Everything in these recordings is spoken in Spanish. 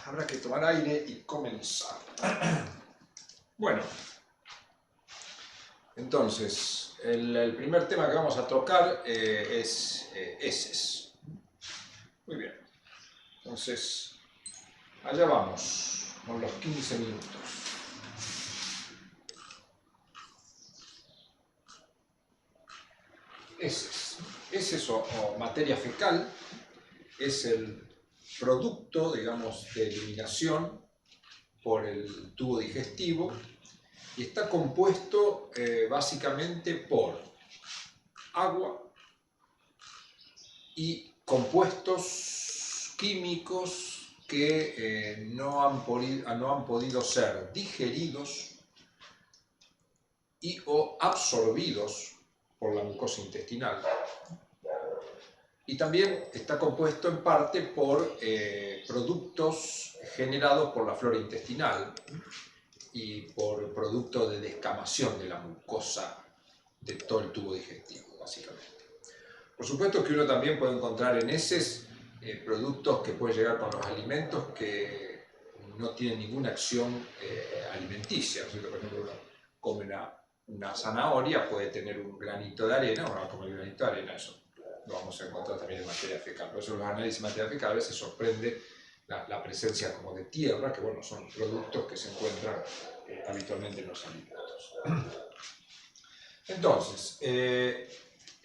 habrá que tomar aire y comenzar. Bueno, entonces, el primer tema que vamos a tocar es heces. Muy bien, entonces, allá vamos, con los 15 minutos. Heces o materia fecal es el producto, digamos, de eliminación por el tubo digestivo y está compuesto básicamente por agua y compuestos químicos que no han podido ser digeridos y o absorbidos por la mucosa intestinal. Y también está compuesto en parte por productos generados por la flora intestinal y por producto de descamación de la mucosa de todo el tubo digestivo, básicamente. Por supuesto que uno también puede encontrar en heces productos que pueden llegar con los alimentos que no tienen ninguna acción alimenticia. Por ejemplo, uno come una zanahoria, puede tener un granito de arena, uno va a comer un granito de arena, eso lo vamos a encontrar también en materia fecal. Por eso en los análisis de materia fecal a veces sorprende la presencia como de tierra, que bueno, son productos que se encuentran habitualmente en los alimentos. Entonces,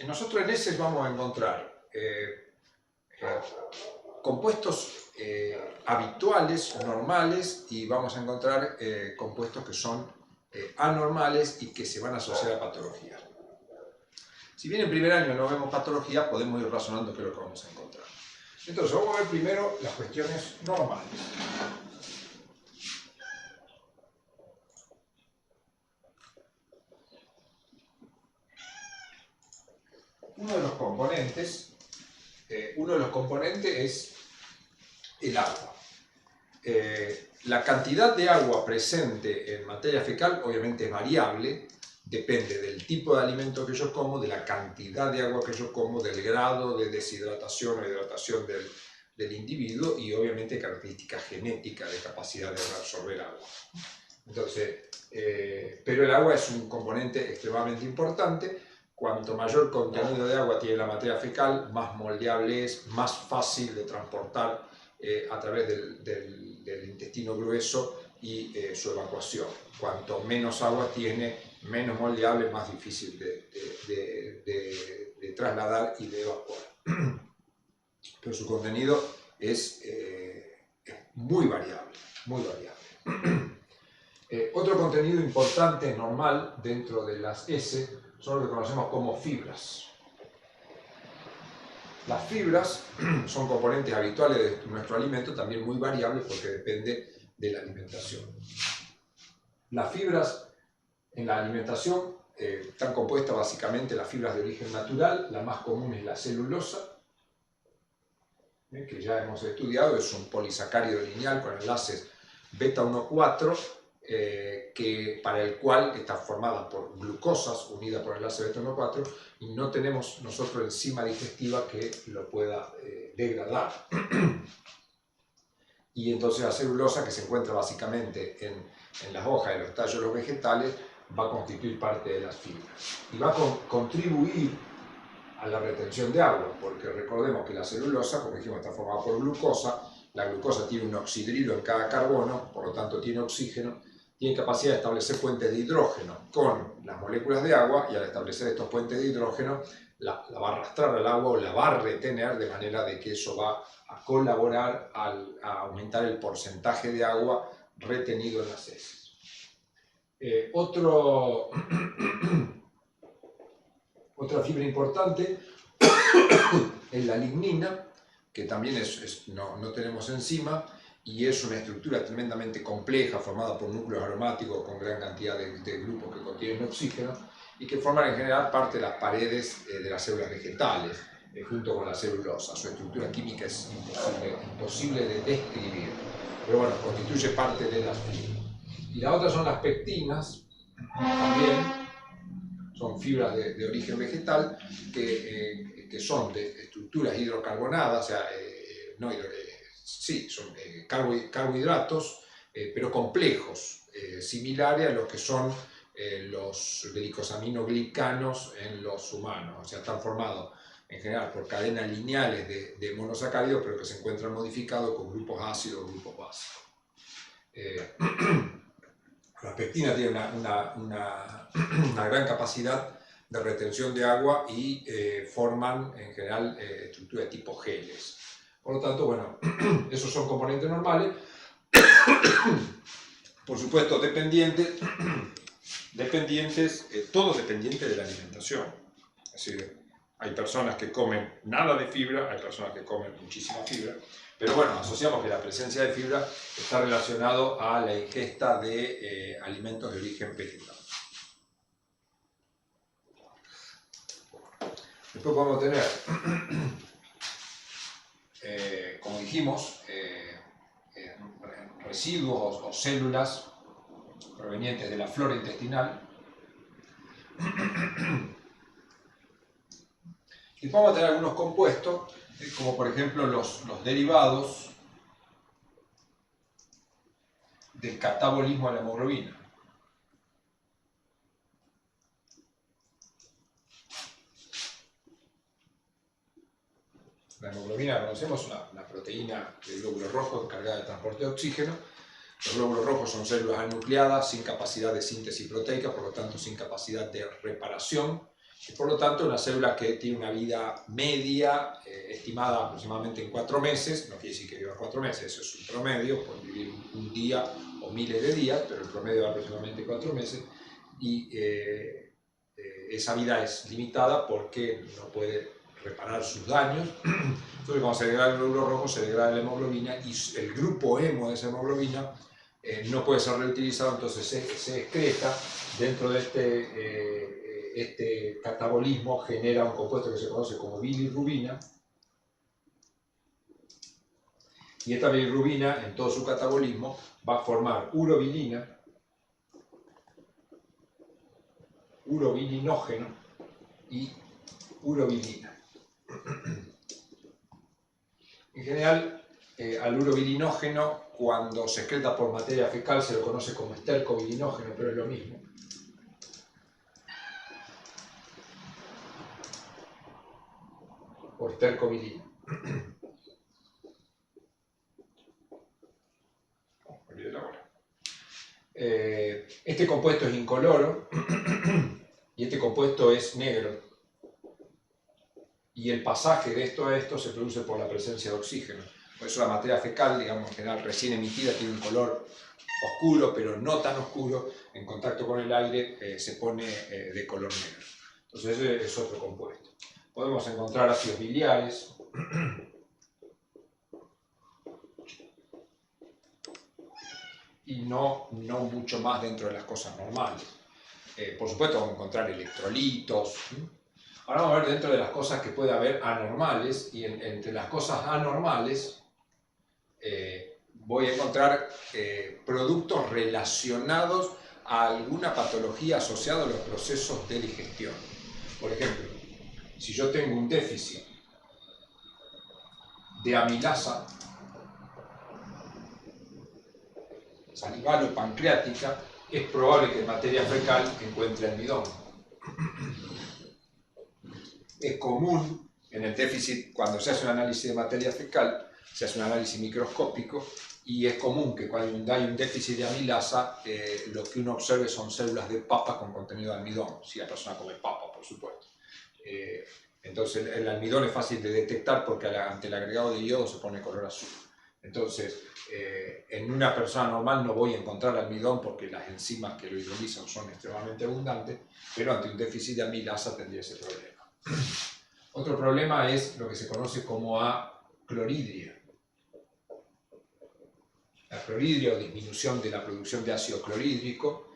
nosotros en heces vamos a encontrar compuestos habituales, normales, y vamos a encontrar compuestos que son anormales y que se van a asociar a patologías. Si bien en primer año no vemos patología, podemos ir razonando qué es lo que vamos a encontrar. Entonces, vamos a ver primero las cuestiones normales. Uno de los componentes es el agua. La cantidad de agua presente en materia fecal obviamente es variable, depende del tipo de alimento que yo como, de la cantidad de agua que yo como, del grado de deshidratación o hidratación del individuo y obviamente características genéticas de capacidad de absorber agua. Entonces, pero el agua es un componente extremadamente importante. Cuanto mayor contenido de agua tiene la materia fecal, más moldeable es, más fácil de transportar a través del intestino grueso y su evacuación. Cuanto menos agua tiene, menos moldeable, más difícil de trasladar y de evacuar. Pero su contenido es muy variable, muy variable. Otro contenido importante, normal, dentro de las heces, son lo que conocemos como fibras. Las fibras son componentes habituales de nuestro alimento, también muy variables porque depende de la alimentación. Las fibras en la alimentación están compuestas básicamente de las fibras de origen natural. La más común es la celulosa, que ya hemos estudiado, es un polisacárido lineal con enlaces beta 1,4, para el cual está formada por glucosas unidas por enlace beta 1,4 y no tenemos nosotros enzima digestiva que lo pueda degradar. Y entonces la celulosa, que se encuentra básicamente en las hojas de los tallos de los vegetales, va a constituir parte de las fibras y va a contribuir a la retención de agua, porque recordemos que la celulosa, como dijimos, está formada por glucosa. La glucosa tiene un oxidrilo en cada carbono, por lo tanto tiene oxígeno, tiene capacidad de establecer puentes de hidrógeno con las moléculas de agua, y al establecer estos puentes de hidrógeno la va a arrastrar al agua o la va a retener, de manera de que eso va a colaborar a aumentar el porcentaje de agua retenido en las heces. Otra fibra importante es la lignina, que también no tenemos enzima, y es una estructura tremendamente compleja, formada por núcleos aromáticos con gran cantidad de grupos que contienen oxígeno y que forman en general parte de las paredes de las células vegetales, junto con la celulosa. Su estructura química es imposible de describir, pero bueno, constituye parte de las fibras. Y la otra son las pectinas, también son fibras de origen vegetal que son de estructuras hidrocarbonadas, o sea, sí, son carbohidratos, pero complejos, similares a lo que son los glicosaminoglicanos en los humanos. O sea, están formados en general por cadenas lineales de monosacáridos, pero que se encuentran modificados con grupos ácidos o grupos básicos. La pectina tiene una gran capacidad de retención de agua y forman en general estructuras de tipo geles. Por lo tanto, bueno, esos son componentes normales, por supuesto dependientes, todo dependiente de la alimentación. Es decir, hay personas que comen nada de fibra, hay personas que comen muchísima fibra, pero bueno, asociamos que la presencia de fibra está relacionado a la ingesta de alimentos de origen vegetal. Después podemos tener, como dijimos, residuos o células provenientes de la flora intestinal. Y podemos tener algunos compuestos, como por ejemplo los derivados del catabolismo de la hemoglobina. La hemoglobina, conocemos, una proteína del glóbulo rojo encargada del transporte de oxígeno. Los glóbulos rojos son células anucleadas sin capacidad de síntesis proteica, por lo tanto sin capacidad de reparación. Y por lo tanto, una célula que tiene una vida media, estimada aproximadamente en 4 meses, no quiere decir que viva 4 meses, eso es un promedio, pueden vivir un día o miles de días, pero el promedio es aproximadamente 4 meses, y esa vida es limitada porque no puede reparar sus daños. Entonces, cuando se degrada el glóbulo rojo, se degrada la hemoglobina, y el grupo hemo de esa hemoglobina no puede ser reutilizado, entonces se excreta. Dentro de este catabolismo genera un compuesto que se conoce como bilirrubina, y esta bilirrubina en todo su catabolismo va a formar urobilina, urobilinógeno y urobilina. En general, al urobilinógeno, cuando se excreta por materia fecal, se lo conoce como estercobilinógeno, pero es lo mismo. O estercobilina. Este compuesto es incoloro y este compuesto es negro. Y el pasaje de esto a esto se produce por la presencia de oxígeno. Por eso la materia fecal, digamos, en general recién emitida, tiene un color oscuro, pero no tan oscuro. En contacto con el aire se pone de color negro. Entonces ese es otro compuesto. Podemos encontrar ácidos biliares, y no mucho más dentro de las cosas normales. Por supuesto vamos a encontrar electrolitos. Ahora vamos a ver dentro de las cosas que puede haber anormales, y entre las cosas anormales voy a encontrar productos relacionados a alguna patología asociada a los procesos de digestión. Por ejemplo, si yo tengo un déficit de amilasa salival o pancreática, es probable que en materia fecal encuentre almidón. Es común en el déficit, cuando se hace un análisis de materia fecal, se hace un análisis microscópico, y es común que cuando hay un déficit de amilasa, lo que uno observe son células de papa con contenido de almidón, si la persona come papa, por supuesto. Entonces el almidón es fácil de detectar porque ante el agregado de yodo se pone color azul. Entonces, en una persona normal no voy a encontrar almidón porque las enzimas que lo hidrolizan son extremadamente abundantes, pero ante un déficit de amilasa tendría ese problema. Otro problema es lo que se conoce como acloridria. La cloridria, o disminución de la producción de ácido clorhídrico,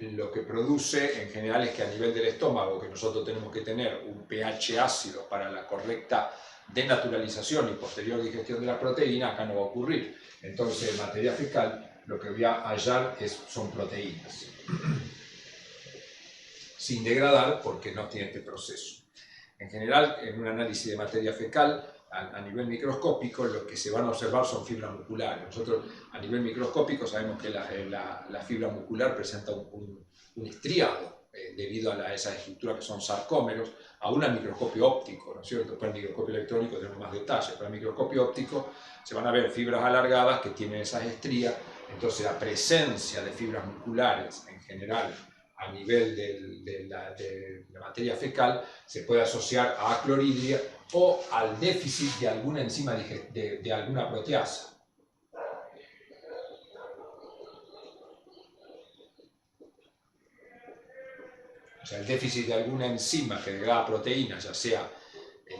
lo que produce en general es que a nivel del estómago, que nosotros tenemos que tener un pH ácido para la correcta denaturalización y posterior digestión de la proteína, acá no va a ocurrir. Entonces, en materia fecal, lo que voy a hallar son proteínas, sin degradar porque no tiene este proceso. En general, en un análisis de materia fecal, a nivel microscópico, lo que se van a observar son fibras musculares. Nosotros, a nivel microscópico, sabemos que la fibra muscular presenta un estriado debido a esas estructuras que son sarcómeros, aún al microscopio óptico, ¿no es cierto? Después el microscopio electrónico tenemos más detalles, pero al microscopio óptico se van a ver fibras alargadas que tienen esas estrías. Entonces la presencia de fibras musculares en general a nivel de la materia fecal se puede asociar a acloridria o al déficit de alguna enzima de alguna proteasa. O sea, el déficit de alguna enzima que degrada proteínas, ya sea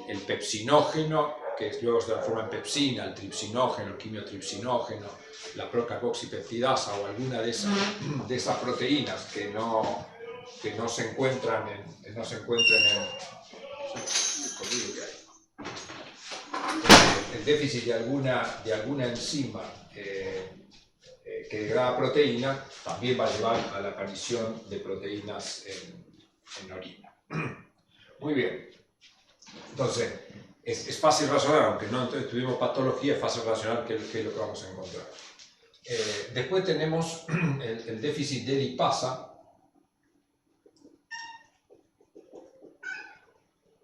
el pepsinógeno, que luego se transforma en pepsina, el tripsinógeno, el quimiotripsinógeno, la procarboxipeptidasa o alguna de esas proteínas que no se encuentran en el déficit de alguna enzima que degrada proteína, también va a llevar a la aparición de proteínas en orina. Muy bien. Entonces, es fácil razonar, aunque no estudiemos patología, es fácil razonar qué es lo que vamos a encontrar. Después tenemos el déficit de lipasa.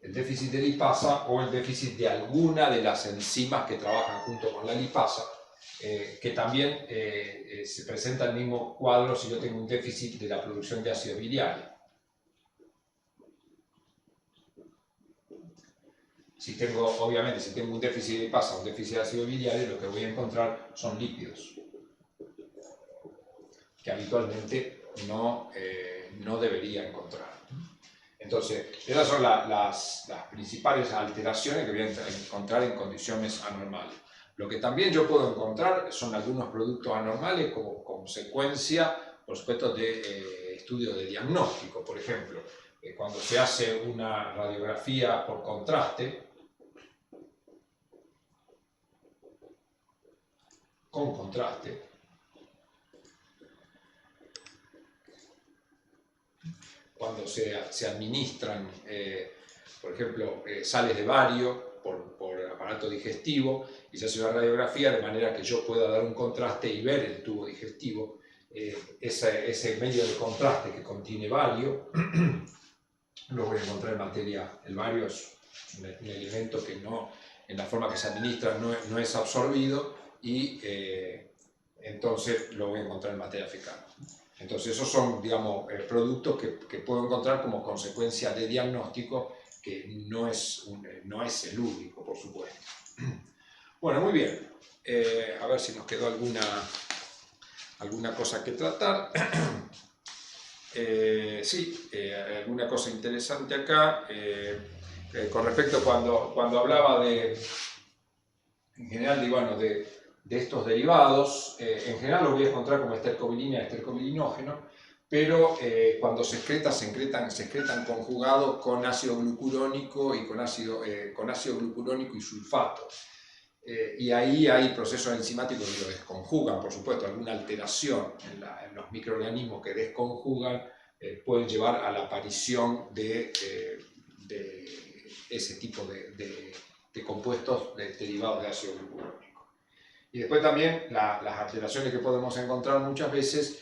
El déficit de lipasa o el déficit de alguna de las enzimas que trabajan junto con la lipasa, que también se presenta el mismo cuadro si yo tengo un déficit de la producción de ácido biliario. Obviamente, si tengo un déficit de lipasa o un déficit de ácido biliario, lo que voy a encontrar son lípidos, que habitualmente no debería encontrar. Entonces, esas son las principales alteraciones que voy a encontrar en condiciones anormales. Lo que también yo puedo encontrar son algunos productos anormales como consecuencia, por supuesto, de estudios de diagnóstico. Por ejemplo, cuando se hace una radiografía por contraste, con contraste, cuando se administran, por ejemplo, sales de bario por aparato digestivo y se hace una radiografía de manera que yo pueda dar un contraste y ver el tubo digestivo, ese medio de contraste que contiene bario, lo voy a encontrar en materia. El bario es un elemento que en la forma que se administra no es absorbido y entonces lo voy a encontrar en materia fecal. Entonces esos son, digamos, productos que puedo encontrar como consecuencia de diagnóstico, que no es el único, por supuesto. Bueno, muy bien. A ver si nos quedó alguna cosa que tratar. Sí, alguna cosa interesante acá. Con respecto cuando hablaba en general, de estos derivados, en general los voy a encontrar como estercobilina y estercobilinógeno, pero cuando se excretan conjugados con ácido glucurónico y con ácido glucurónico y sulfato. Y ahí hay procesos enzimáticos que lo desconjugan, por supuesto, alguna alteración en los microorganismos que desconjugan pueden llevar a la aparición de ese tipo de compuestos derivados de ácido glucurónico. Y después también las alteraciones que podemos encontrar muchas veces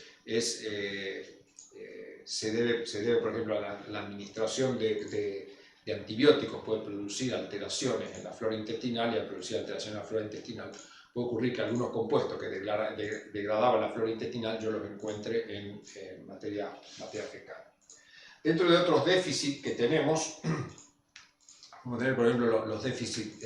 se debe, por ejemplo, a la administración de antibióticos, puede producir alteraciones en la flora intestinal, y al producir alteraciones en la flora intestinal puede ocurrir que algunos compuestos que degradaban la flora intestinal yo los encuentre en materia fecal. Dentro de otros déficits que tenemos, vamos a tener, por ejemplo, los déficits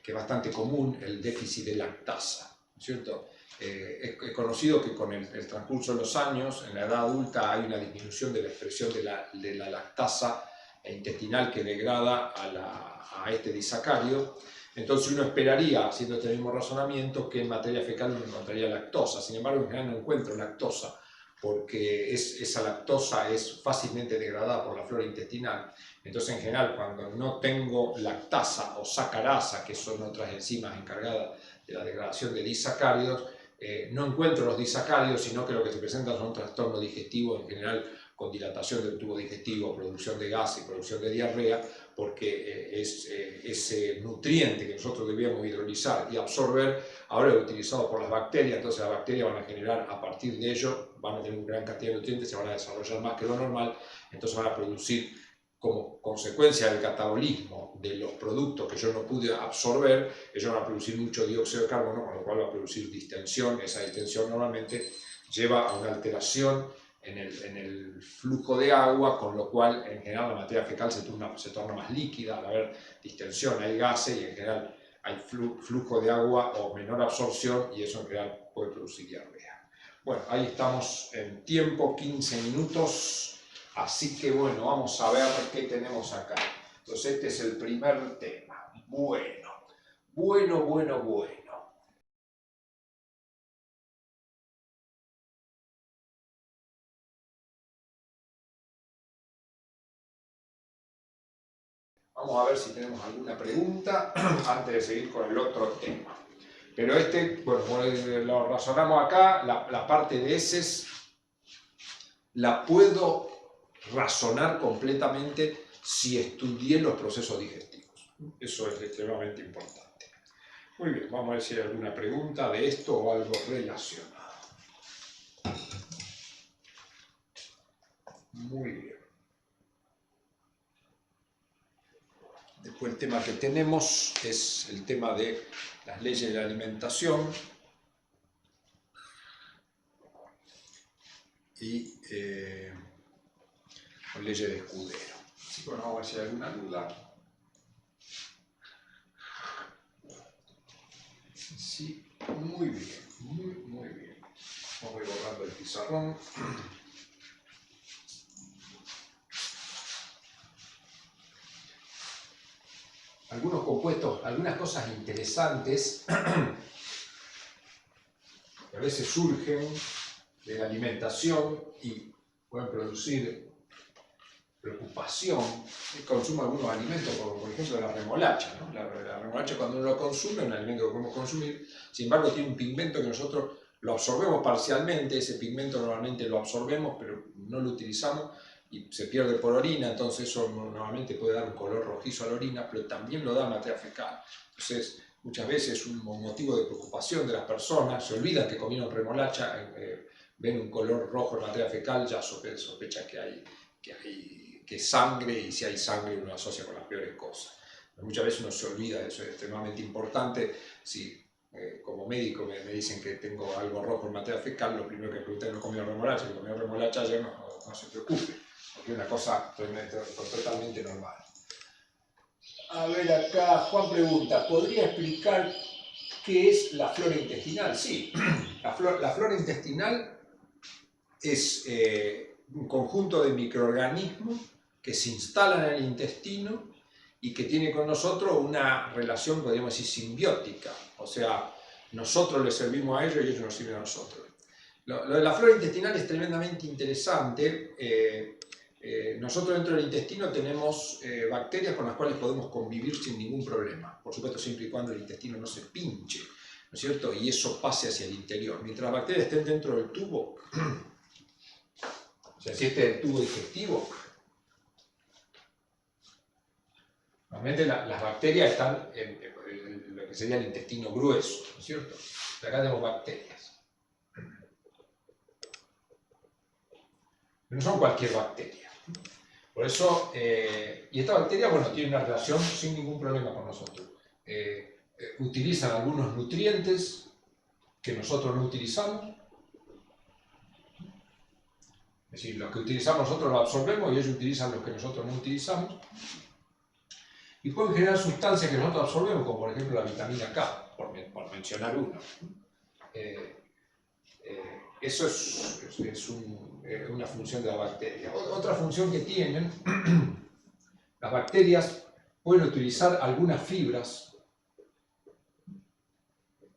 que es bastante común, el déficit de lactasa, ¿no es cierto? Es conocido que con el transcurso de los años, en la edad adulta, hay una disminución de la expresión de la lactasa intestinal que degrada a este disacárido. Entonces uno esperaría, haciendo este mismo razonamiento, que en materia fecal uno encontraría lactosa. Sin embargo, en general no encuentro lactosa, porque esa lactosa es fácilmente degradada por la flora intestinal. Entonces, en general, cuando no tengo lactasa o sacarasa, que son otras enzimas encargadas de la degradación de disacáridos, no encuentro los disacáridos, sino que lo que se presenta son trastornos digestivos, en general con dilatación del tubo digestivo, producción de gas y producción de diarrea, porque ese nutriente que nosotros debíamos hidrolizar y absorber, ahora es utilizado por las bacterias, entonces las bacterias van a generar, a partir de ello, van a tener una gran cantidad de nutrientes, se van a desarrollar más que lo normal, entonces van a producir, como consecuencia del catabolismo de los productos que yo no pude absorber, ellos van a producir mucho dióxido de carbono, con lo cual va a producir distensión. Esa distensión normalmente lleva a una alteración en el flujo de agua, con lo cual en general la materia fecal se torna más líquida. Al haber distensión hay gases y en general hay flujo de agua o menor absorción, y eso en general puede producir diarrea. Bueno, ahí estamos en tiempo, 15 minutos. Así que bueno, vamos a ver qué tenemos acá. Entonces este es el primer tema. Bueno. Vamos a ver si tenemos alguna pregunta antes de seguir con el otro tema. Pero bueno, como lo razonamos acá, la parte de heces la puedo razonar completamente si estudié los procesos digestivos. Eso es extremadamente importante. Muy bien, vamos a ver si hay alguna pregunta de esto o algo relacionado. Muy bien. Después el tema que tenemos es el tema de las leyes de la alimentación y leyes de Escudero. Así que bueno, vamos a ver si hay alguna duda. Sí, muy bien, muy bien. Vamos a ir borrando el pizarrón. Algunos compuestos, algunas cosas interesantes que a veces surgen de la alimentación y pueden producir preocupación. Consumo algunos alimentos, por ejemplo la remolacha, ¿no? La remolacha, cuando uno lo consume, es un alimento que podemos consumir, sin embargo tiene un pigmento que nosotros lo absorbemos parcialmente. Ese pigmento normalmente lo absorbemos pero no lo utilizamos y se pierde por orina, entonces eso normalmente puede dar un color rojizo a la orina, pero también lo da materia fecal. Entonces muchas veces es un motivo de preocupación de las personas, se olvidan que comieron remolacha, ven un color rojo en materia fecal, ya sospecha que es sangre, y si hay sangre uno asocia con las peores cosas. Pero muchas veces uno se olvida de eso, es extremadamente importante. Si como médico me dicen que tengo algo rojo en materia fecal, lo primero que pregunté, ¿no comió remolacha? Si comió remolacha ayer, no se preocupe, porque es una cosa totalmente normal. A ver, acá Juan pregunta, ¿podría explicar qué es la flora intestinal? Sí, la flora intestinal es un conjunto de microorganismos que se instalan en el intestino y que tiene con nosotros una relación, podríamos decir, simbiótica. O sea, nosotros les servimos a ellos y ellos nos sirven a nosotros. Lo de la flora intestinal es tremendamente interesante. Nosotros dentro del intestino tenemos bacterias con las cuales podemos convivir sin ningún problema. Por supuesto, siempre y cuando el intestino no se pinche, ¿no es cierto? Y eso pase hacia el interior. Mientras las bacterias estén dentro del tubo, o sea, si este es el tubo digestivo, normalmente las bacterias están en lo que sería el intestino grueso, ¿no es cierto? Y acá tenemos bacterias. Pero no son cualquier bacteria. Por eso, y esta bacteria, bueno, tiene una relación sin ningún problema con nosotros. Utilizan algunos nutrientes que nosotros no utilizamos. Es decir, los que utilizamos nosotros los absorbemos y ellos utilizan los que nosotros no utilizamos. Y pueden generar sustancias que nosotros absorbemos, como por ejemplo la vitamina K, por mencionar uno. Eso es una función de la bacteria. Otra función que tienen, las bacterias pueden utilizar algunas fibras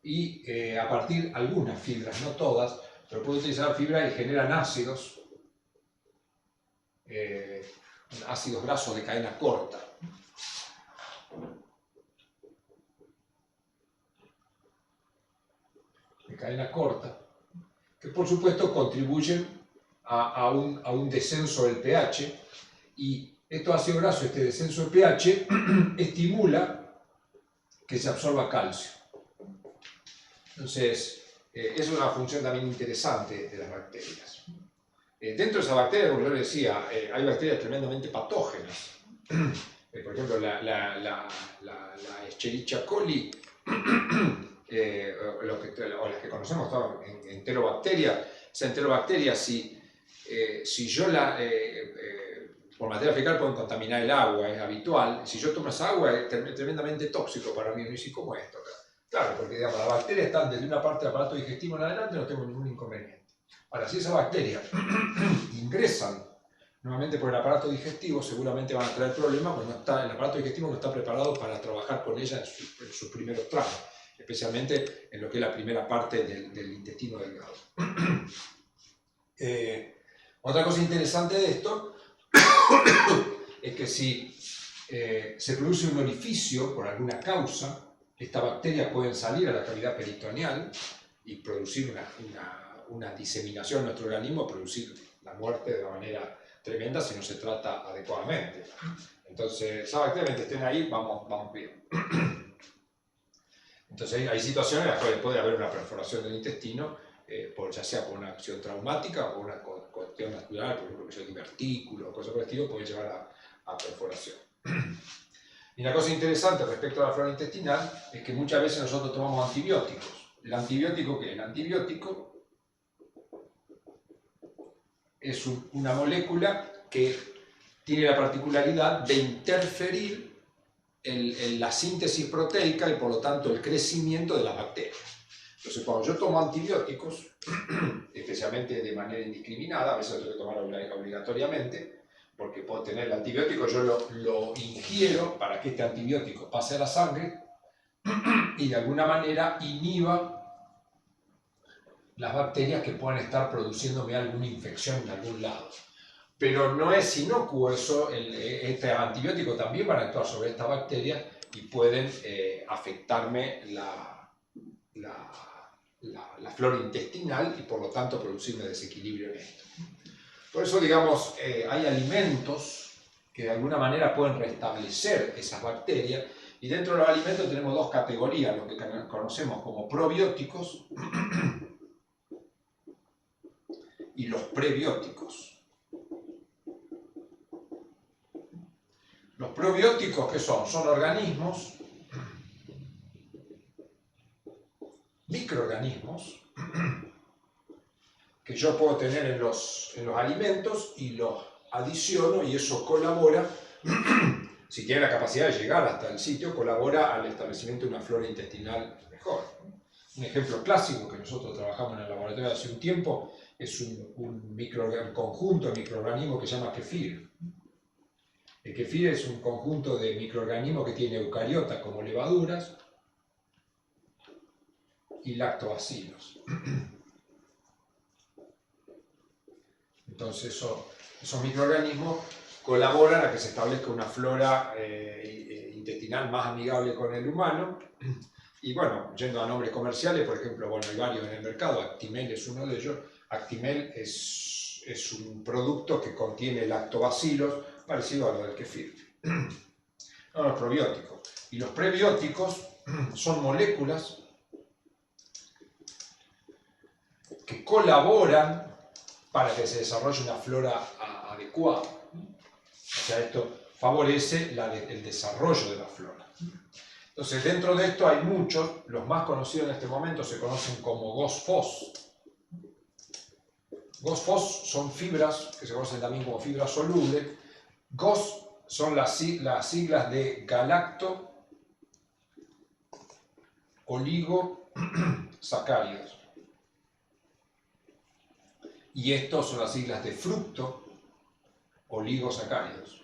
y a partir de algunas fibras, no todas, pero pueden utilizar fibras y generan ácidos, ácidos grasos de cadena corta. De cadena corta, que por supuesto contribuyen a un descenso del pH, y Estos ácidos grasos, este descenso de pH, estimula que se absorba calcio. Entonces, es una función también interesante de las bacterias. Dentro de esas bacterias, como yo les decía, hay bacterias tremendamente patógenas. Por ejemplo, la Escherichia coli, o las que conocemos todas en enterobacterias. Esa enterobacteria, si yo por materia fecal pueden contaminar el agua, es habitual. Si yo tomo esa agua es tremendamente tóxico para mí. ¿Y cómo es esto? Claro, porque digamos, las bacterias están desde una parte del aparato digestivo en adelante, no tengo ningún inconveniente. Ahora, si esas bacterias ingresan nuevamente por el aparato digestivo, seguramente van a traer problemas, porque el aparato digestivo no está preparado para trabajar con ella en sus primeros tramos, especialmente en lo que es la primera parte del intestino delgado. Otra cosa interesante de esto es que si se produce un orificio por alguna causa, estas bacterias pueden salir a la cavidad peritoneal y producir una diseminación en nuestro organismo, producir la muerte de una manera tremenda si no se trata adecuadamente. Entonces, esas bacterias mientras estén ahí, vamos bien. Entonces, hay situaciones en las cuales puede haber una perforación del intestino, ya sea por una acción traumática o por una cuestión natural, por ejemplo, que sea divertículo o cosas por el estilo, puede llevar a perforación. Y una cosa interesante respecto a la flora intestinal es que muchas veces nosotros tomamos antibióticos. ¿El antibiótico qué es? El antibiótico es una molécula que tiene la particularidad de interferir en la síntesis proteica y por lo tanto el crecimiento de las bacterias. Entonces, cuando yo tomo antibióticos, especialmente de manera indiscriminada, a veces lo tengo que tomar obligatoriamente, porque puedo tener el antibiótico, yo lo ingiero para que este antibiótico pase a la sangre y de alguna manera inhiba las bacterias que puedan estar produciéndome alguna infección en algún lado. Pero no es inocuo eso, este antibiótico también van a actuar sobre estas bacterias y pueden afectarme la flora intestinal y por lo tanto producirme desequilibrio en esto. Por eso, digamos, hay alimentos que de alguna manera pueden restablecer esas bacterias y dentro de los alimentos tenemos dos categorías, lo que conocemos como probióticos y los prebióticos. Los probióticos, ¿qué son? Son organismos, microorganismos, que yo puedo tener en los alimentos y los adiciono y eso colabora, si tiene la capacidad de llegar hasta el sitio, colabora al establecimiento de una flora intestinal mejor. Un ejemplo clásico que nosotros trabajamos en el laboratorio hace un tiempo es un conjunto de microorganismos que se llama kefir. El kefir es un conjunto de microorganismos que tiene eucariotas como levaduras y lactobacilos. Entonces esos microorganismos colaboran a que se establezca una flora intestinal más amigable con el humano. Y bueno, yendo a nombres comerciales, por ejemplo, bueno, hay varios en el mercado, Actimel es uno de ellos. Actimel es un producto que contiene lactobacilos, parecido a lo del kefir. Los probióticos. Y los prebióticos son moléculas que colaboran para que se desarrolle una flora adecuada. O sea, esto favorece el desarrollo de la flora. Entonces, dentro de esto hay muchos, los más conocidos en este momento se conocen como GOS-FOS. GOS-FOS son fibras, que se conocen también como fibras solubles. GOS son las siglas de galacto, oligosacáridos. Y estos son las siglas de fructo, oligosacáridos.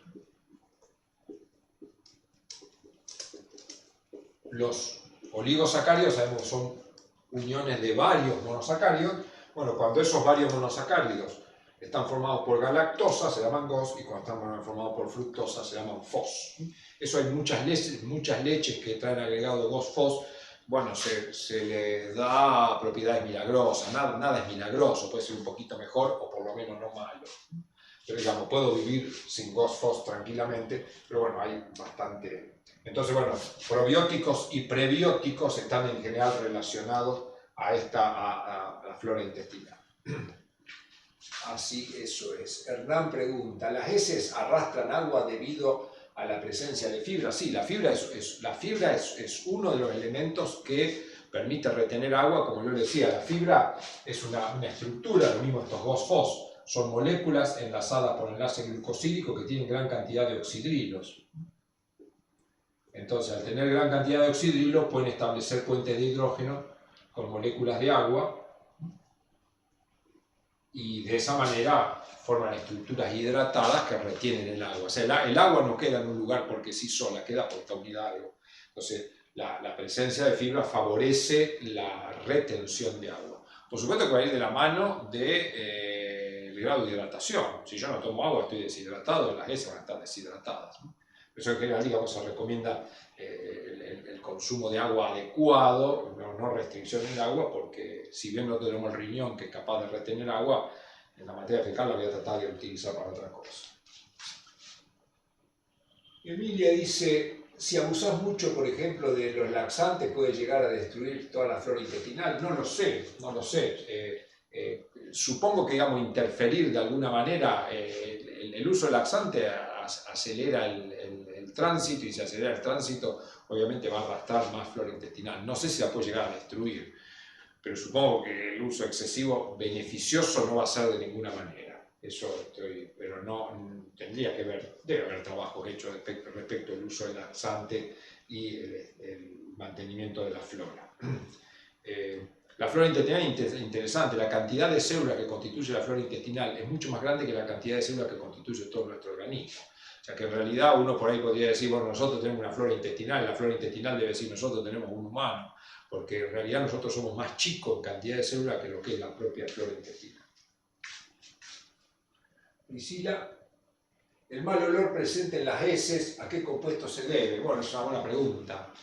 Los oligosacáridos sabemos son uniones de varios monosacáridos. Bueno, cuando esos varios monosacáridos están formados por galactosa se llaman GOS y cuando están formados por fructosa se llaman FOS. Eso hay muchas leches que traen agregado GOS-FOS. Bueno, se le da propiedades milagrosas, nada es milagroso, puede ser un poquito mejor o por lo menos no malo. Yo, digamos, puedo vivir sin GOS-FOS tranquilamente, pero bueno, hay bastante. Entonces, bueno, probióticos y prebióticos están en general relacionados a la flora intestinal. Así, eso es. Hernán pregunta, ¿las heces arrastran agua debido a la presencia de fibra? Sí, la fibra es uno de los elementos que permite retener agua. Como yo decía, la fibra es una estructura, lo mismo estos GOS-FOS, son moléculas enlazadas por enlace glucosídico que tienen gran cantidad de oxidrilos. Entonces, al tener gran cantidad de oxidrilos, pueden establecer puentes de hidrógeno con moléculas de agua, y de esa manera forman estructuras hidratadas que retienen el agua. O sea, el agua no queda en un lugar porque sí sola, queda por esta unidad de agua. Entonces, la presencia de fibra favorece la retención de agua. Por supuesto que va a ir de la mano del grado de hidratación. Si yo no tomo agua, estoy deshidratado, las heces van a estar deshidratadas, ¿no? Por eso en general, digamos, se recomienda el consumo de agua adecuado, no restricción en el agua, porque si bien no tenemos el riñón que es capaz de retener agua, en la materia fecal la voy a tratar de utilizar para otra cosa. Emilia dice, si abusas mucho, por ejemplo, de los laxantes, puede llegar a destruir toda la flora intestinal. No lo sé, no lo sé. Supongo que, digamos, interferir de alguna manera, el uso de laxante acelera el tránsito, y si acelera el tránsito, obviamente va a arrastrar más flora intestinal. No sé si la puede llegar a destruir, pero supongo que el uso excesivo beneficioso no va a ser de ninguna manera. Eso pero no tendría que ver, debe haber trabajos hechos respecto al uso del laxante y el mantenimiento de la flora. La flora intestinal es interesante. La cantidad de células que constituye la flora intestinal es mucho más grande que la cantidad de células que constituye todo nuestro organismo. O sea que en realidad uno por ahí podría decir, bueno, nosotros tenemos una flora intestinal, la flora intestinal debe decir nosotros tenemos un humano, porque en realidad nosotros somos más chicos en cantidad de células que lo que es la propia flora intestinal. Priscila, ¿el mal olor presente en las heces a qué compuesto se debe? Bueno, es una buena pregunta.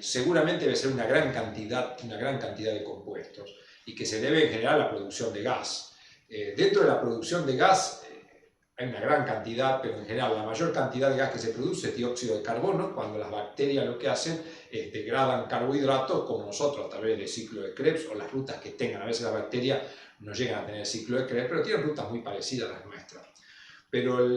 Seguramente debe ser una gran cantidad de compuestos, y que se debe en general a la producción de gas. Dentro de la producción de gas hay una gran cantidad, pero en general la mayor cantidad de gas que se produce es dióxido de carbono, cuando las bacterias lo que hacen es degradan carbohidratos, como nosotros a través del ciclo de Krebs o las rutas que tengan. A veces las bacterias no llegan a tener el ciclo de Krebs, pero tienen rutas muy parecidas a las nuestras. Pero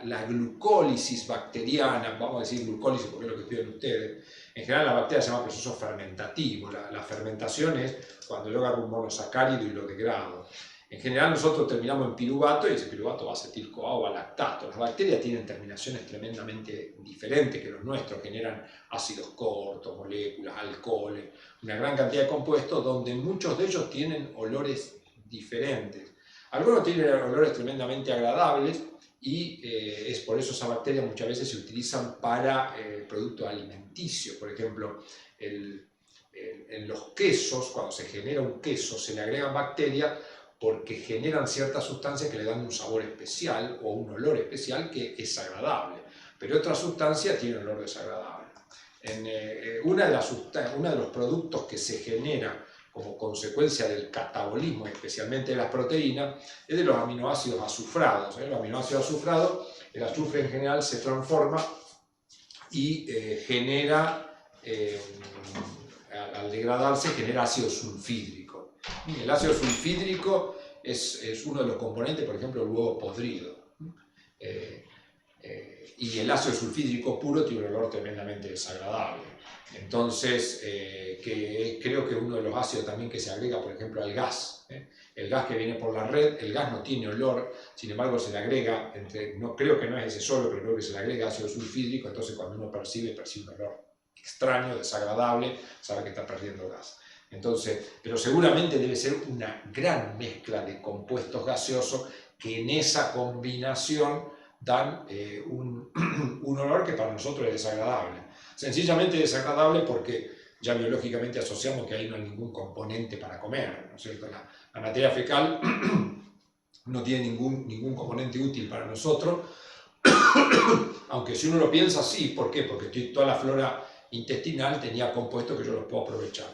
la glucólisis bacteriana, vamos a decir glucólisis porque es lo que piden ustedes, en general la bacteria se llama proceso fermentativo. La fermentación es cuando yo agarro un monosacárido y lo degrado. En general nosotros terminamos en piruvato, y ese piruvato va a acetil-CoA o a lactato. Las bacterias tienen terminaciones tremendamente diferentes que los nuestros, generan ácidos cortos, moléculas, alcoholes, una gran cantidad de compuestos donde muchos de ellos tienen olores diferentes. Algunos tienen olores tremendamente agradables, y es por eso esas bacterias muchas veces se utilizan para productos alimenticios. Por ejemplo, en los quesos, cuando se genera un queso, se le agregan bacterias porque generan ciertas sustancias que le dan un sabor especial o un olor especial que es agradable, pero otras sustancias tienen olor desagradable. Uno de los productos que se genera como consecuencia del catabolismo, especialmente de las proteínas, es de los aminoácidos azufrados. Los aminoácidos azufrados, el azufre en general se transforma y genera, al degradarse, genera ácido sulfídrico. El ácido sulfídrico es uno de los componentes, por ejemplo, del huevo podrido. Y el ácido sulfídrico puro tiene un olor tremendamente desagradable. Entonces, creo que es uno de los ácidos también que se agrega, por ejemplo, al gas. El gas que viene por la red, el gas no tiene olor, sin embargo se le agrega, no creo que no es ese solo, pero creo que se le agrega ácido sulfídrico. Entonces cuando uno percibe un olor extraño, desagradable, sabe que está perdiendo gas. Entonces, pero seguramente debe ser una gran mezcla de compuestos gaseosos que en esa combinación dan un olor que para nosotros es desagradable. Sencillamente desagradable porque ya biológicamente asociamos que ahí no hay ningún componente para comer, ¿no es cierto? La materia fecal no tiene ningún componente útil para nosotros, aunque si uno lo piensa, sí. ¿Por qué? Porque toda la flora intestinal tenía compuestos que yo los puedo aprovechar.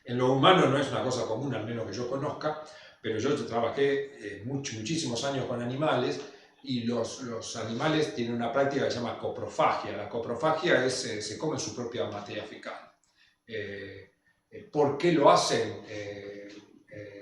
En lo humano no es una cosa común, al menos que yo conozca, pero yo trabajé muchísimos años con animales y los animales tienen una práctica que se llama coprofagia. La coprofagia es, se come su propia materia fecal. ¿Por qué lo hacen?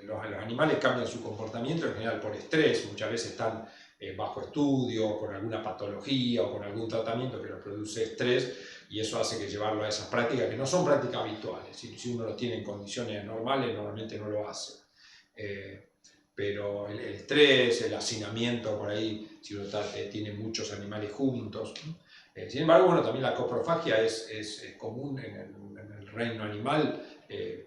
Los animales cambian su comportamiento en general por estrés, muchas veces están bajo estudio, con alguna patología o con algún tratamiento que les produce estrés, y eso hace que llevarlo a esas prácticas que no son prácticas habituales. Si uno lo tiene en condiciones normales, normalmente no lo hace. Pero el estrés, el hacinamiento, por ahí, si uno tiene muchos animales juntos. Sin embargo, bueno, también la coprofagia es común en el reino animal.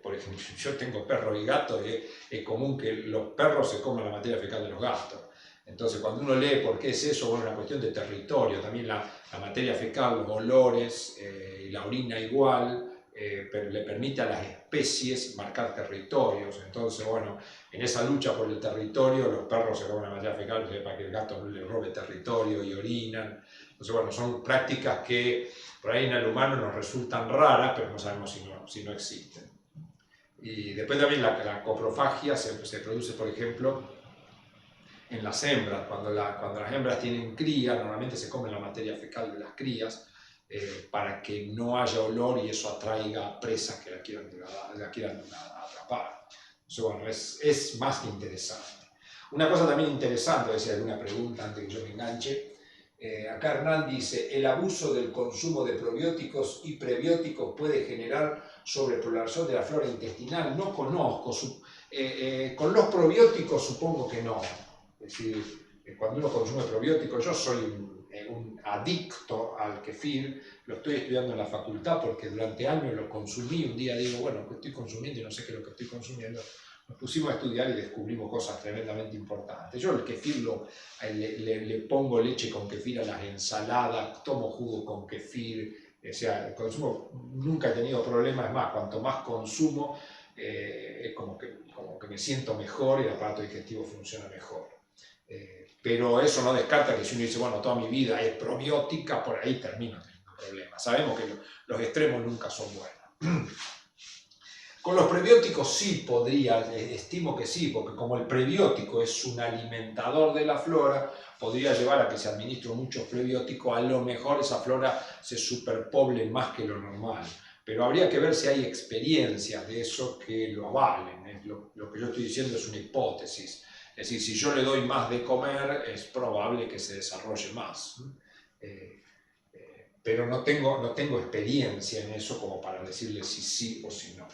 Por ejemplo, yo tengo perro y gato, es común que los perros se coman la materia fecal de los gatos. Entonces, cuando uno lee por qué es eso, bueno, es una cuestión de territorio. También la materia fecal, los olores y la orina igual, le permite a las especies marcar territorios. Entonces, bueno, en esa lucha por el territorio, los perros se comen la materia fecal para que el gato no le robe territorio y orinan. Entonces, bueno, son prácticas que por ahí en el humano nos resultan raras, pero no sabemos si no existen. Y después también la coprofagia se produce, por ejemplo, en las hembras. Cuando las hembras tienen cría, normalmente se comen la materia fecal de las crías para que no haya olor y eso atraiga presas que la quieran atrapar. Entonces, bueno, es más que interesante. Una cosa también interesante, si hay alguna pregunta antes que yo me enganche, acá Hernán dice, ¿el abuso del consumo de probióticos y prebióticos puede generar sobrepoblación de la flora intestinal? No conozco. Con los probióticos supongo que no. Es decir, cuando uno consume probióticos, yo soy un adicto al kefir, lo estoy estudiando en la facultad porque durante años lo consumí, un día digo, bueno, ¿qué estoy consumiendo? Y no sé qué es lo que estoy consumiendo. Nos pusimos a estudiar y descubrimos cosas tremendamente importantes. Yo el kefir le pongo leche con kefir a las ensaladas, tomo jugo con kefir, o sea, el consumo, nunca he tenido problemas, es más, cuanto más consumo, es como que me siento mejor y el aparato digestivo funciona mejor. Pero eso no descarta que si uno dice, bueno, toda mi vida es probiótica, por ahí termino teniendo problemas. Sabemos que los extremos nunca son buenos. Con los prebióticos sí podría, estimo que sí, porque como el prebiótico es un alimentador de la flora, podría llevar a que se administren muchos prebióticos, a lo mejor esa flora se superpoble más que lo normal. Pero habría que ver si hay experiencias de eso que lo avalen. Lo que yo estoy diciendo es una hipótesis. Es decir, si yo le doy más de comer, es probable que se desarrolle más. Pero no tengo experiencia en eso como para decirle si sí o si no.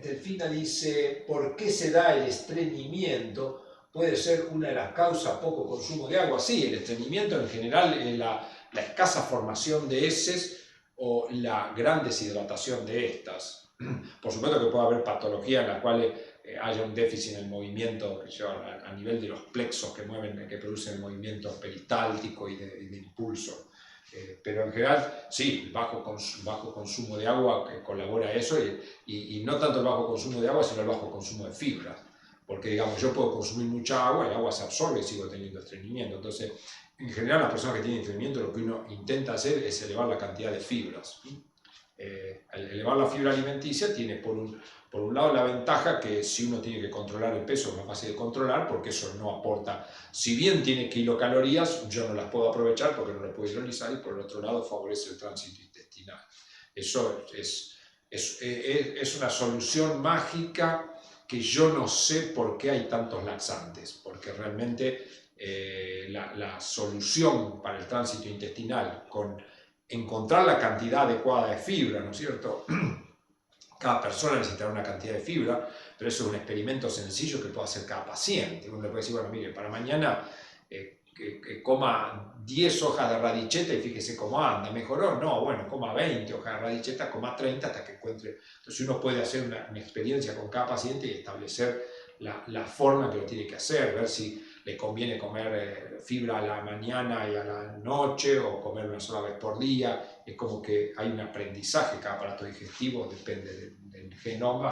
Delfina dice, ¿por qué se da el estreñimiento? ¿Puede ser una de las causas poco consumo de agua? Sí, el estreñimiento en general es la escasa formación de heces o la gran deshidratación de estas. Por supuesto que puede haber patologías en las cuales haya un déficit en el movimiento a nivel de los plexos que producen el movimiento peristáltico y de impulso. Pero en general, sí, el bajo consumo de agua que colabora a eso y no tanto el bajo consumo de agua, sino el bajo consumo de fibra. Porque, digamos, yo puedo consumir mucha agua, el agua se absorbe y sigo teniendo estreñimiento. Entonces, en general, las personas que tienen estreñimiento, lo que uno intenta hacer es elevar la cantidad de fibras. Al elevar la fibra alimenticia tiene por un lado la ventaja que si uno tiene que controlar el peso es más fácil de controlar porque eso no aporta, si bien tiene kilocalorías, yo no las puedo aprovechar porque no las puedo hidrolizar y por el otro lado favorece el tránsito intestinal. Eso es una solución mágica que yo no sé por qué hay tantos laxantes, porque realmente la solución para el tránsito intestinal con encontrar la cantidad adecuada de fibra, ¿no es cierto? Cada persona necesitará una cantidad de fibra, pero eso es un experimento sencillo que puede hacer cada paciente. Uno le puede decir, bueno, mire, para mañana que coma 10 hojas de radicheta y fíjese cómo anda. ¿Mejoró? No, bueno, coma 20 hojas de radicheta, coma 30 hasta que encuentre. Entonces uno puede hacer una experiencia con cada paciente y establecer la forma que lo tiene que hacer, ver si le conviene comer fibra a la mañana y a la noche o comer una sola vez por día. Es como que hay un aprendizaje, cada aparato digestivo depende del genoma,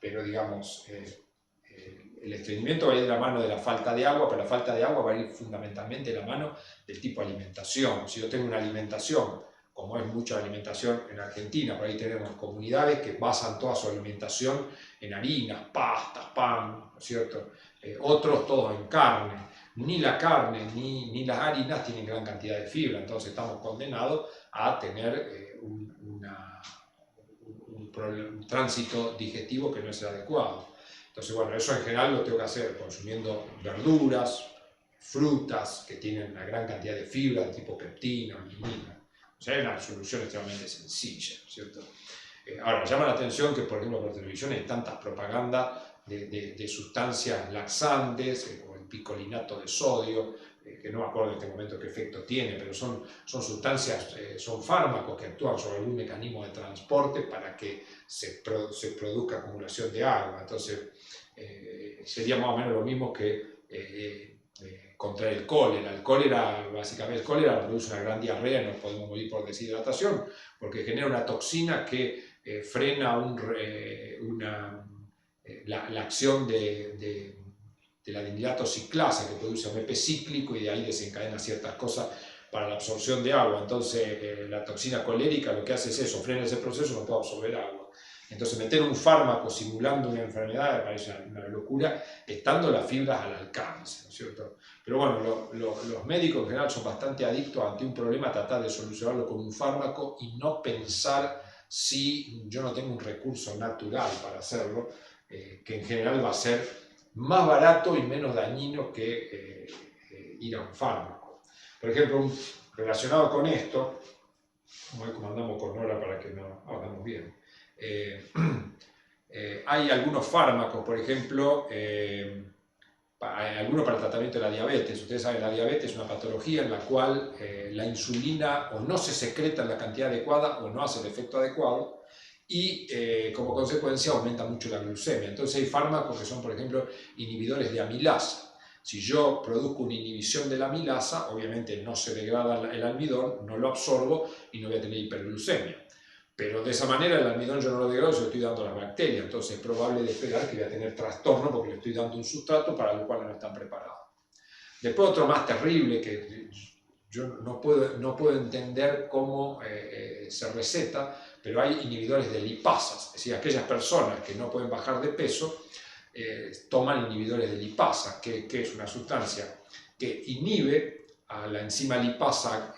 pero digamos, el estreñimiento va a ir de la mano de la falta de agua, pero la falta de agua va a ir fundamentalmente de la mano del tipo de alimentación. Si yo tengo una alimentación como es mucha alimentación en Argentina, por ahí tenemos comunidades que basan toda su alimentación en harinas, pastas, pan, ¿no es cierto? Otros todos en carne. Ni la carne ni las harinas tienen gran cantidad de fibra, entonces estamos condenados a tener un tránsito digestivo que no es el adecuado. Entonces, bueno, eso en general lo tengo que hacer consumiendo verduras, frutas que tienen una gran cantidad de fibra, tipo peptino, lignina. O sea, es una solución extremadamente sencilla, ¿cierto? Ahora, llama la atención que, por ejemplo, por televisión hay tantas propagandas de sustancias laxantes, como el picolinato de sodio, que no me acuerdo en este momento qué efecto tiene, pero son sustancias, son fármacos que actúan sobre algún mecanismo de transporte para que se produzca acumulación de agua. Entonces, sería más o menos lo mismo que contra el cólera. El cólera, básicamente, el cólera produce una gran diarrea y nos podemos morir por deshidratación, porque genera una toxina que frena la acción de la dinilato ciclasa, que produce AMP cíclico, y de ahí desencadena ciertas cosas para la absorción de agua. Entonces, la toxina colérica lo que hace es eso, frena ese proceso, no puede absorber agua. Entonces, meter un fármaco simulando una enfermedad me parece una locura, estando las fibras al alcance, ¿no es cierto? Pero bueno, los médicos en general son bastante adictos ante un problema, tratar de solucionarlo con un fármaco y no pensar si yo no tengo un recurso natural para hacerlo, que en general va a ser más barato y menos dañino que ir a un fármaco. Por ejemplo, relacionado con esto, como andamos con Nora para que no hablamos bien, hay algunos fármacos, por ejemplo, algunos para el tratamiento de la diabetes. Ustedes saben, la diabetes es una patología en la cual la insulina o no se secreta en la cantidad adecuada o no hace el efecto adecuado, y como consecuencia aumenta mucho la glucemia. Entonces hay fármacos que son, por ejemplo, inhibidores de amilasa. Si yo produzco una inhibición de la amilasa, obviamente no se degrada el almidón, no lo absorbo y no voy a tener hiperglucemia. Pero de esa manera el almidón yo no lo degrado, se lo estoy dando a las bacterias, entonces es probable de esperar que voy a tener trastorno porque le estoy dando un sustrato para el cual no están preparados. Después otro más terrible que yo no puedo entender cómo se receta, pero hay inhibidores de lipasas, es decir, aquellas personas que no pueden bajar de peso toman inhibidores de lipasa, que es una sustancia que inhibe a la enzima lipasa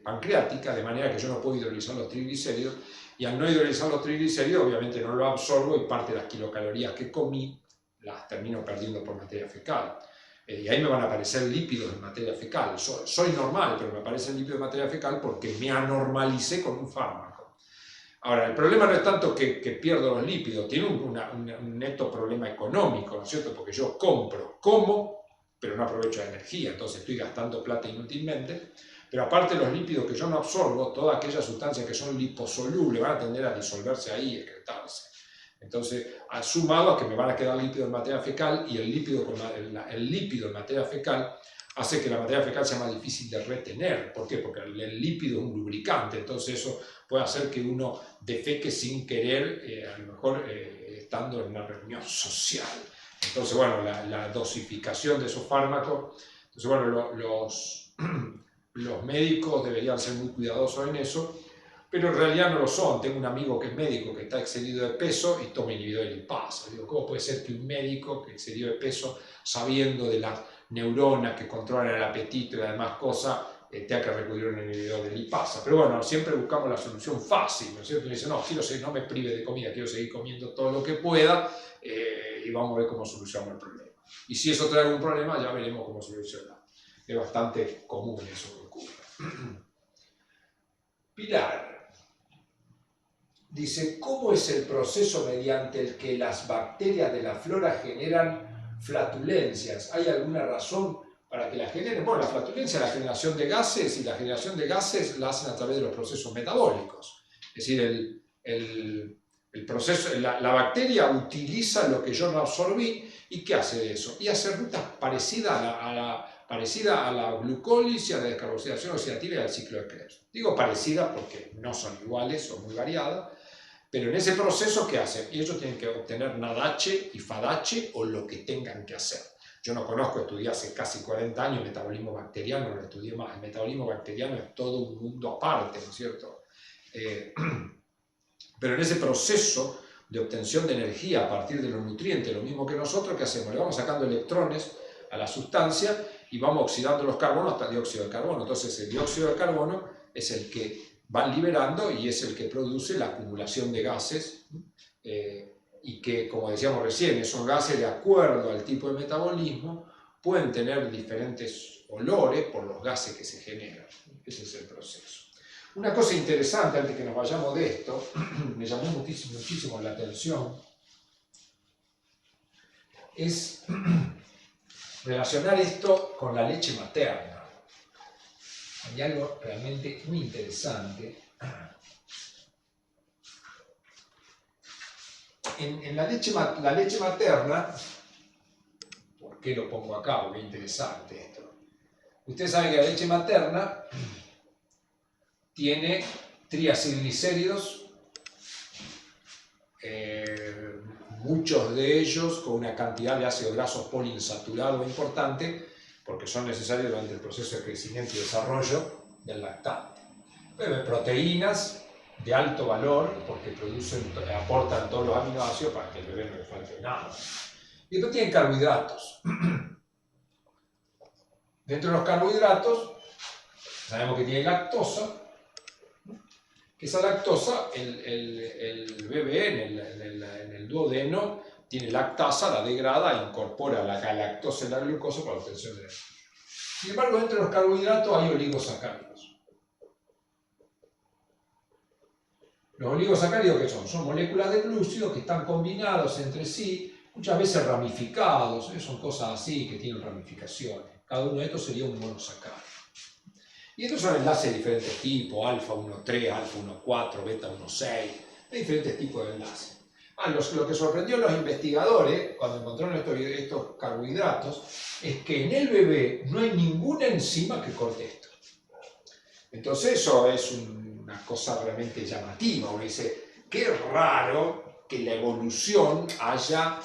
pancreática, de manera que yo no puedo hidrolizar los triglicéridos, y al no hidrolizar los triglicéridos obviamente no lo absorbo y parte de las kilocalorías que comí las termino perdiendo por materia fecal. Y ahí me van a aparecer lípidos en materia fecal. Soy normal, pero me aparecen lípidos en materia fecal porque me anormalicé con un fármaco. Ahora, el problema no es tanto que pierdo los lípidos, tiene un neto problema económico, ¿no es cierto? Porque yo como, pero no aprovecho la energía, entonces estoy gastando plata inútilmente. Pero aparte los lípidos que yo no absorbo, todas aquellas sustancias que son liposolubles van a tender a disolverse ahí y excretarse. Entonces, sumado a que me van a quedar lípidos en materia fecal, y el lípido en materia fecal hace que la materia fecal sea más difícil de retener. ¿Por qué? Porque el lípido es un lubricante, entonces eso puede hacer que uno defeque sin querer, a lo mejor estando en una reunión social. Entonces, bueno, la dosificación de esos fármacos, entonces, bueno, los médicos deberían ser muy cuidadosos en eso, pero en realidad no lo son. Tengo un amigo que es médico que está excedido de peso y toma inhibidor de lipasa. Digo, ¿cómo puede ser que un médico que excedido de peso, sabiendo de las neuronas que controlan el apetito y las demás cosas, tenga que recurrir a un inhibidor de lipasa? Pero bueno, siempre buscamos la solución fácil, ¿no es cierto? Y dice, no me prive de comida, quiero seguir comiendo todo lo que pueda, y vamos a ver cómo solucionamos el problema. Y si eso trae algún problema, ya veremos cómo solucionarlo. Es bastante común eso que ocurre. Pilar dice, ¿cómo es el proceso mediante el que las bacterias de la flora generan flatulencias? ¿Hay alguna razón para que las generen? Bueno, la flatulencia es la generación de gases, y la generación de gases la hacen a través de los procesos metabólicos. Es decir, el proceso, la bacteria utiliza lo que yo no absorbí, ¿y qué hace de eso? Y hace rutas parecidas a la glucólisis, a la descarboxilación oxidativa y al ciclo de Krebs. Digo parecidas porque no son iguales, son muy variadas, pero en ese proceso, ¿qué hacen? Ellos tienen que obtener NADH y FADH o lo que tengan que hacer. Yo no conozco, estudié hace casi 40 años el metabolismo bacteriano, no lo estudié más. El metabolismo bacteriano es todo un mundo aparte, ¿no es cierto? Pero en ese proceso de obtención de energía a partir de los nutrientes, lo mismo que nosotros, ¿qué hacemos? Le vamos sacando electrones a la sustancia y vamos oxidando los carbonos hasta el dióxido de carbono. Entonces el dióxido de carbono es el que van liberando y es el que produce la acumulación de gases, y que, como decíamos recién, esos gases, de acuerdo al tipo de metabolismo, pueden tener diferentes olores por los gases que se generan. Ese es el proceso. Una cosa interesante, antes que nos vayamos de esto, me llamó muchísimo la atención, es relacionar esto con la leche materna. Hay algo realmente muy interesante. En la leche materna, ¿por qué lo pongo acá? Porque es interesante esto. Ustedes saben que la leche materna tiene triacilglicéridos, muchos de ellos con una cantidad de ácidos grasos poliinsaturados importante, porque son necesarios durante el proceso de crecimiento y desarrollo del lactante. Proteínas de alto valor, porque aportan todos los aminoácidos para que el bebé no le falte nada. Y después tienen carbohidratos. Dentro de los carbohidratos sabemos que tiene lactosa, que esa lactosa, el bebé en el duodeno tiene lactasa, la degrada, incorpora la galactosa y la glucosa para la obtención de energía. Sin embargo, dentro de los carbohidratos hay oligosacáridos. Los oligosacáridos, ¿qué son? Son moléculas de glúcidos que están combinados entre sí, muchas veces ramificados, son cosas así que tienen ramificaciones. Cada uno de estos sería un monosacárido. Y estos son enlaces de diferentes tipos, alfa 1,3, alfa 1,4, beta 1,6, de diferentes tipos de enlaces. Lo que sorprendió a los investigadores cuando encontraron estos carbohidratos es que en el bebé no hay ninguna enzima que corte esto. Entonces eso es una cosa realmente llamativa. Uno dice, qué raro que la evolución haya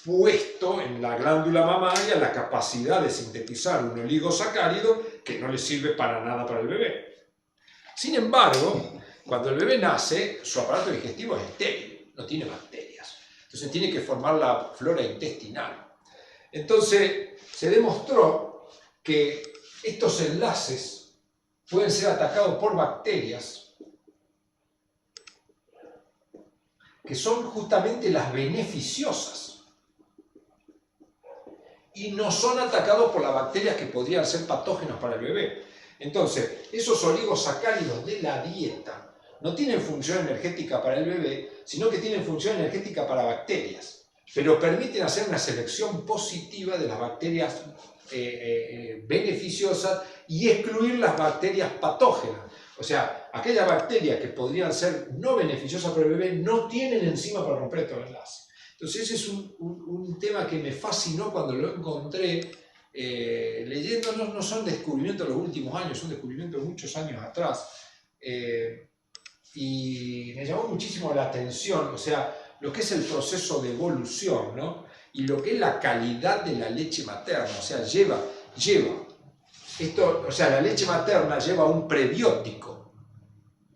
puesto en la glándula mamaria la capacidad de sintetizar un oligosacárido que no le sirve para nada para el bebé. Sin embargo, cuando el bebé nace, su aparato digestivo es estéril, no tiene bacterias. Entonces tiene que formar la flora intestinal. Entonces se demostró que estos enlaces pueden ser atacados por bacterias que son justamente las beneficiosas y no son atacados por las bacterias que podrían ser patógenos para el bebé. Entonces, esos oligosacáridos de la dieta no tienen función energética para el bebé, sino que tienen función energética para bacterias, pero permiten hacer una selección positiva de las bacterias beneficiosas y excluir las bacterias patógenas. O sea, aquellas bacterias que podrían ser no beneficiosas para el bebé no tienen enzima para romper estos enlaces. Entonces ese es un tema que me fascinó cuando lo encontré leyendo. No son descubrimientos de los últimos años, son descubrimientos de muchos años atrás. Y me llamó muchísimo la atención, o sea, lo que es el proceso de evolución, ¿no? Y lo que es la calidad de la leche materna, o sea, la leche materna lleva un prebiótico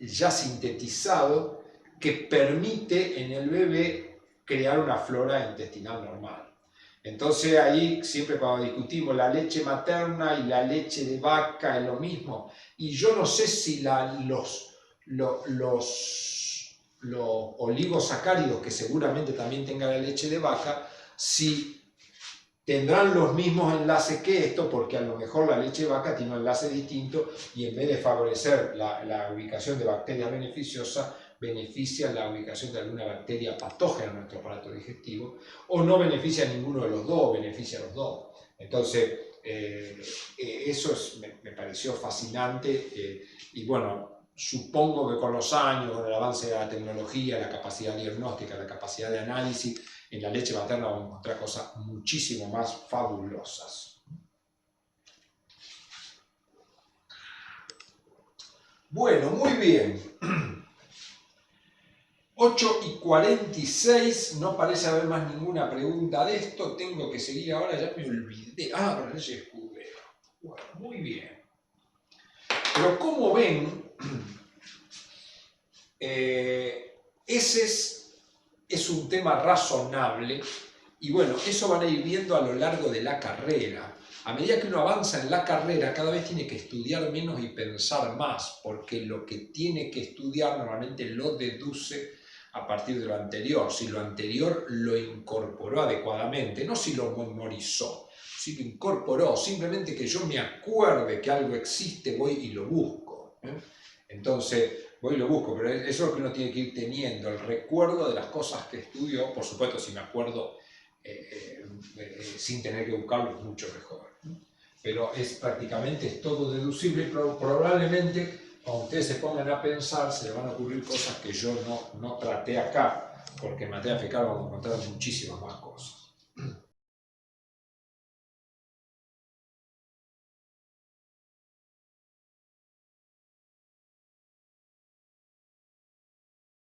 ya sintetizado que permite en el bebé crear una flora intestinal normal. Entonces ahí siempre cuando discutimos la leche materna y la leche de vaca es lo mismo. Y yo no sé si los oligosacáridos que seguramente también tenga la leche de vaca, si tendrán los mismos enlaces que esto, porque a lo mejor la leche de vaca tiene un enlace distinto y en vez de favorecer la ubicación de bacterias beneficiosas, beneficia la ubicación de alguna bacteria patógena en nuestro aparato digestivo, o no beneficia a ninguno de los dos, beneficia a los dos. Entonces, eso me pareció fascinante y bueno, supongo que con los años, con el avance de la tecnología, la capacidad diagnóstica, la capacidad de análisis, en la leche materna vamos a encontrar cosas muchísimo más fabulosas. Bueno, muy bien. 8:46, no parece haber más ninguna pregunta de esto. Tengo que seguir ahora, ya me olvidé. Ah, con Reyes Escudero. Bueno, muy bien. Pero como ven, ese es un tema razonable y bueno, eso van a ir viendo a lo largo de la carrera. A medida que uno avanza en la carrera, cada vez tiene que estudiar menos y pensar más, porque lo que tiene que estudiar normalmente lo deduce a partir de lo anterior. Si lo anterior lo incorporó adecuadamente, no si lo memorizó, si lo incorporó, simplemente que yo me acuerde que algo existe, voy y lo busco. Entonces, voy y lo busco, pero eso es lo que uno tiene que ir teniendo, el recuerdo de las cosas que estudio. Por supuesto, si me acuerdo sin tener que buscarlo, es mucho mejor. Pero prácticamente es todo deducible y probablemente cuando ustedes se pongan a pensar se les van a ocurrir cosas que yo no traté acá, porque en materia fiscal vamos a encontrar muchísimas más cosas.